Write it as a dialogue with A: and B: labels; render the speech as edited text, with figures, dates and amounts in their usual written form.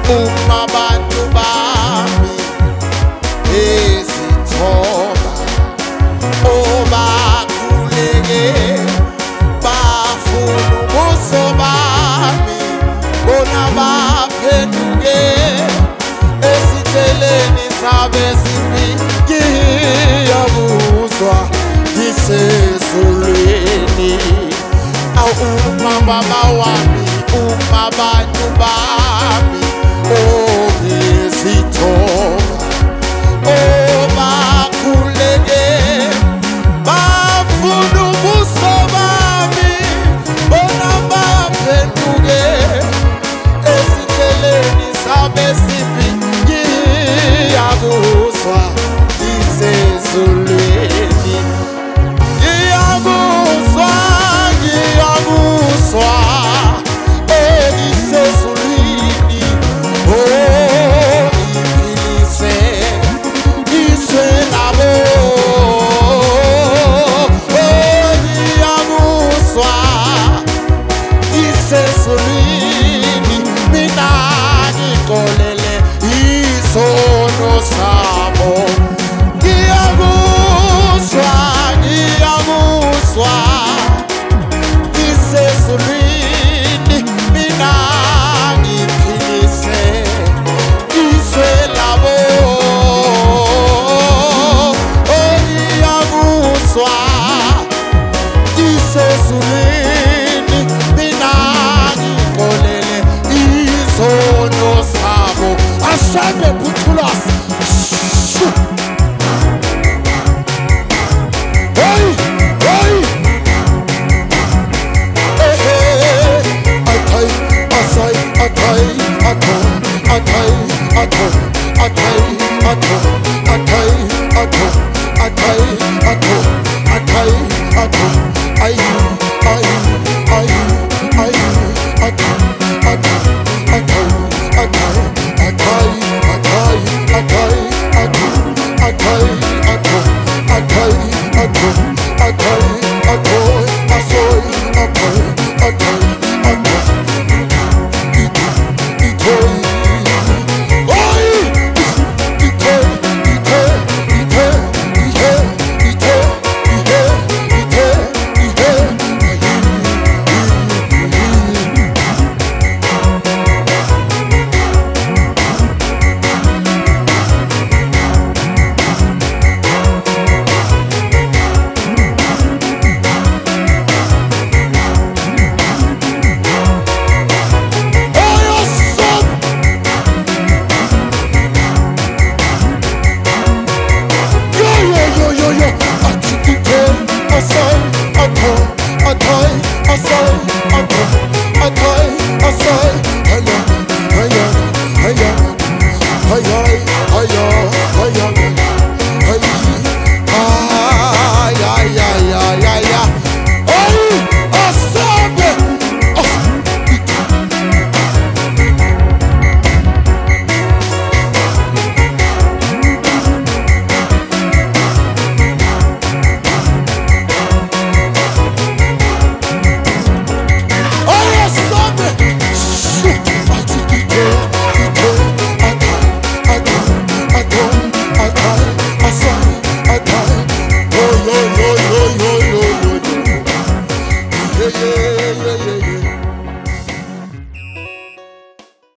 A: uma abantu bami ezithoba obakhuleke bafuna ubuso bami bona baphenduke esiteleni sabe sibi ngiyabuzwa ngisezulwini uma baba wami uma abantu bami ngizithoba obakhuleke bafuna ubuso bami bona baphenduke esiteleni sabe sibi ngiyakuzwa ngisezulwini ngiyakuzwa ngisezulwini ngiphilise ngizwe nabo ngiyakuzwa ngisezulwini mina ngikolele izono zabo ngiyakuzwa ngisezulwini mina ngiphilise ngizwe labo ngiyakuzwa ngisezulwini mina ngikolele izono zabo ashabe puthulas I